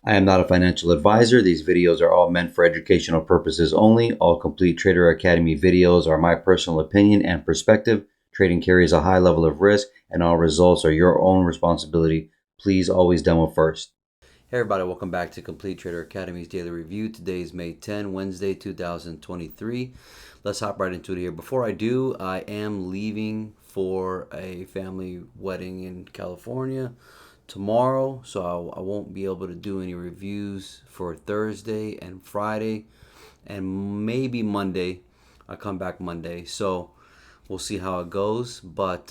I am not a financial advisor. These videos are all meant for educational purposes only. All Complete Trader Academy videos are my personal opinion and perspective. Trading carries a high level of risk, and all results are your own responsibility. Please always demo first. Hey everybody, welcome back to Complete Trader Academy's Daily Review. Today is May 10, Wednesday, 2023. Let's hop right into it here. Before I do, I am leaving for a family wedding in California tomorrow, so I won't be able to do any reviews for Thursday and Friday, and maybe Monday. I come back Monday, so we'll see how it goes, but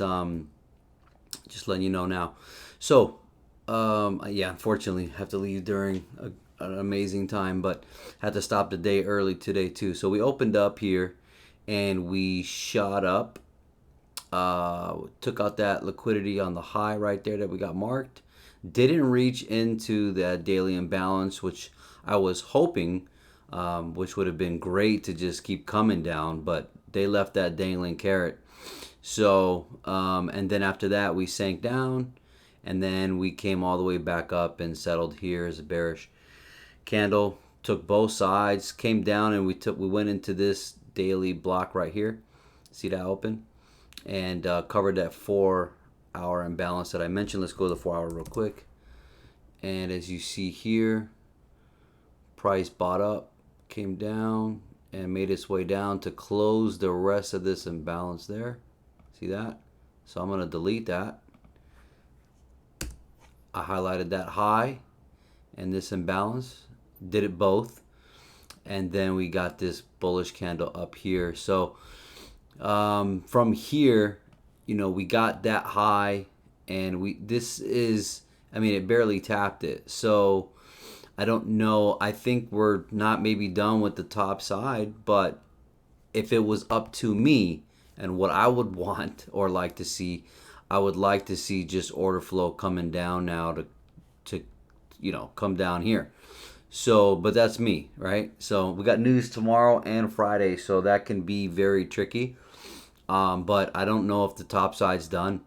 just letting you know now. So yeah, unfortunately, have to leave during an amazing time, but had to stop the day early today too. So we opened up here, and we shot up. Took out that liquidity on the high right there that we got marked. Didn't reach into that daily imbalance, which I was hoping, which would have been great to just keep coming down, but they left that dangling carrot. So, and then after that, we sank down, and then we came all the way back up and settled here as a bearish candle. Took both sides, came down, and we went into this daily block right here. See that open? And covered that 4-hour imbalance that I mentioned. Let's go to the 4-hour real quick. And as you see here, price bought up, came down, and made its way down to close the rest of this imbalance there. See that? So I'm going to delete that. I highlighted that high and this imbalance. Did it both. And then we got this bullish candle up here. So from here, we got that high, and it barely tapped it. So I don't know. I think we're not maybe done with the top side, but if it was up to me and what I would want or like to see, I would like to see just order flow coming down now to come down here. So, but that's me, right? So we got news tomorrow and Friday, so that can be very tricky. But I don't know if the top side's done.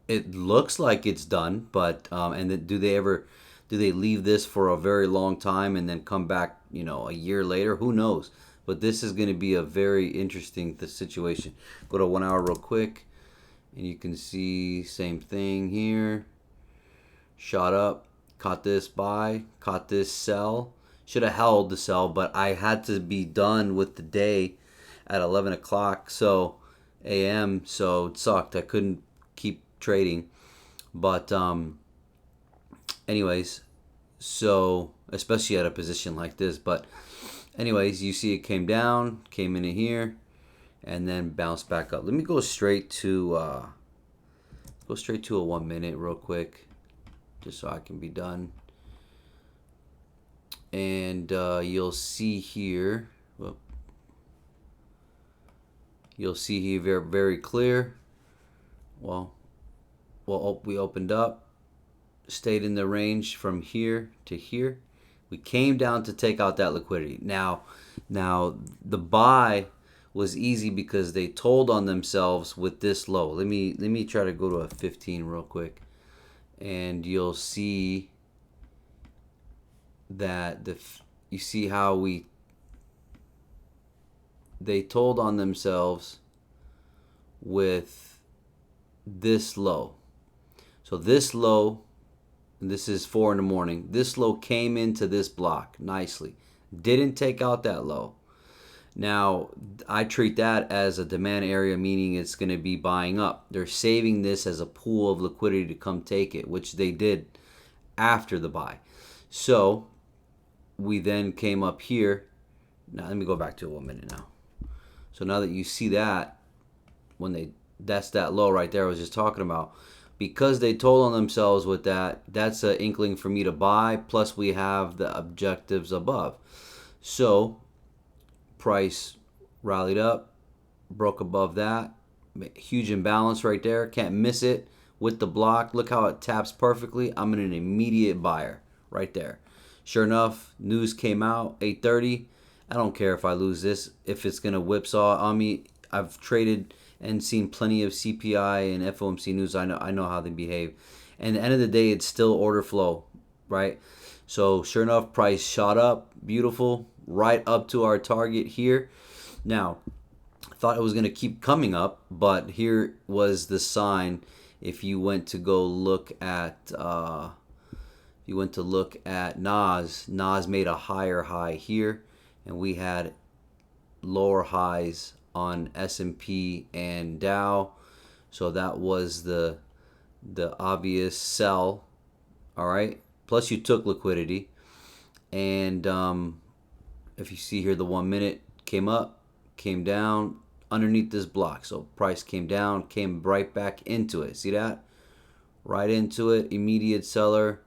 It looks like it's done, but and then do they leave this for a very long time and then come back, a year later? Who knows? But this is going to be a very interesting situation. Go to 1 hour real quick, and you can see same thing here. Shot up, caught this buy, caught this sell. Should have held the sell, but I had to be done with the day at 11 o'clock a.m. So it sucked. I couldn't keep trading. But anyways, so especially at a position like this. But anyways, you see it came down, came into here, and then bounced back up. Let me go straight to a 1 minute real quick, just so I can be done. And you'll see here. You'll see here very, very clear. Well, we opened up, stayed in the range from here to here. We came down to take out that liquidity. Now the buy was easy because they told on themselves with this low. Let me try to go to a 15 real quick, and you'll see that you see how they told on themselves with this low. So this low, and this is 4 in the morning, this low came into this block nicely. Didn't take out that low. Now, I treat that as a demand area, meaning it's going to be buying up. They're saving this as a pool of liquidity to come take it, which they did after the buy. So we then came up here. Now, let me go back to 1 minute now. So now that you see that, that's that low right there I was just talking about. Because they told on themselves with that, that's an inkling for me to buy. Plus, we have the objectives above. So price rallied up, broke above that. Huge imbalance right there. Can't miss it with the block. Look how it taps perfectly. I'm in an immediate buyer right there. Sure enough, news came out, 8:30. I don't care if I lose this, if it's going to whipsaw on me. I've traded and seen plenty of CPI and FOMC news. I know how they behave. And at the end of the day, it's still order flow, right? So sure enough, price shot up, beautiful, right up to our target here. Now, I thought it was going to keep coming up, but here was the sign. If you went to go look at Nas made a higher high here, and we had lower highs on S&P and Dow. So that was the obvious sell. All right. Plus you took liquidity, and if you see here, the 1 minute came up, came down underneath this block. So price came down, came right back into it. See that? Right into it. Immediate seller,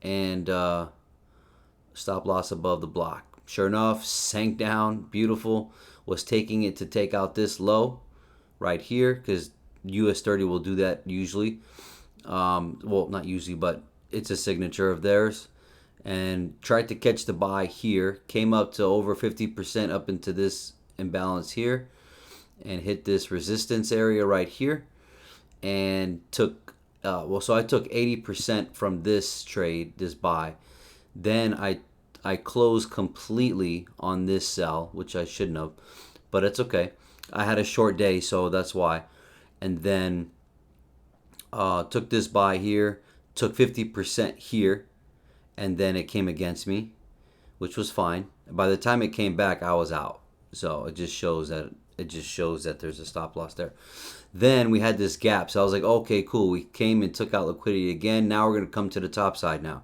and stop loss above the block. Sure enough, sank down. Beautiful. Was taking it to take out this low right here, because US30 will do that usually. Well, not usually, but it's a signature of theirs. And tried to catch the buy here. Came up to over 50% up into this imbalance here, and hit this resistance area right here, and took so I took 80% from this trade, this buy. Then I closed completely on this sell, which I shouldn't have, but it's okay. I had a short day, so that's why. And then took this buy here, took 50% here, and then it came against me, which was fine. By the time it came back, I was out. So it just shows that there's a stop loss there. Then we had this gap, so I was like, okay, cool. We came and took out liquidity again. Now we're gonna come to the top side now.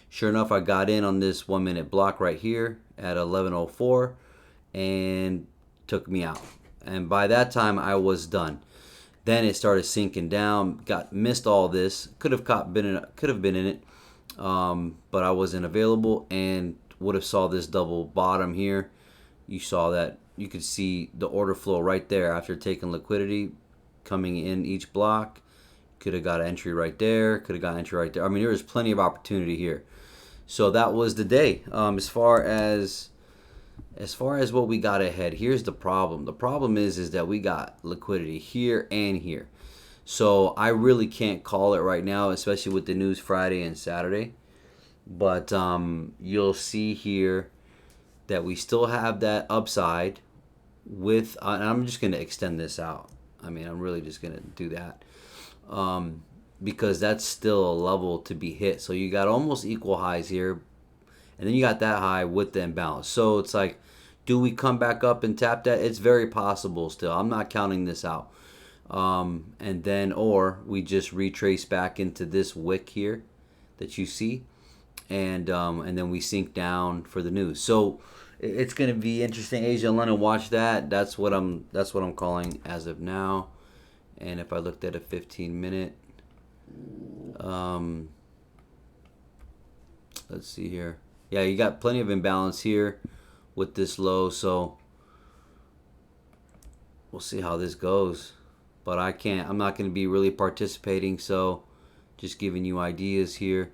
Sure enough, I got in on this 1 minute block right here at 11:04, and took me out. And by that time, I was done. Then it started sinking down. Missed all this. Could have been in it, but I wasn't available, and would have saw this double bottom here. You saw that. You could see the order flow right there after taking liquidity coming in each block. Could have got an entry right there. Could have got an entry right there. I mean, there was plenty of opportunity here. So that was the day. As far as what we got ahead, here's the problem. The problem is that we got liquidity here and here. So I really can't call it right now, especially with the news Friday and Saturday. But you'll see here that we still have that upside with, and I'm just going to extend this out. I mean, I'm really just going to do that. Because that's still a level to be hit. So you got almost equal highs here, and then you got that high with the imbalance. So it's like, do we come back up and tap that? It's very possible still. I'm not counting this out. And then, or we just retrace back into this wick here that you see, and then we sink down for the news. So it's going to be interesting. Asia and London, watch that. That's what I'm calling as of now. And if I looked at a 15-minute, let's see here. Yeah, you got plenty of imbalance here with this low, so we'll see how this goes. But I'm not going to be really participating, so just giving you ideas here.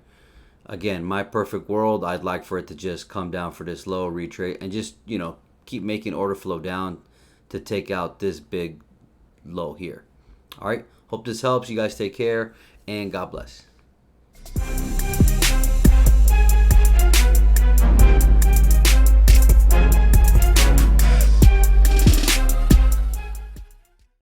Again, my perfect world, I'd like for it to just come down for this low, retrace, and just, keep making order flow down to take out this big low here. All right, hope this helps. You guys take care, and God bless.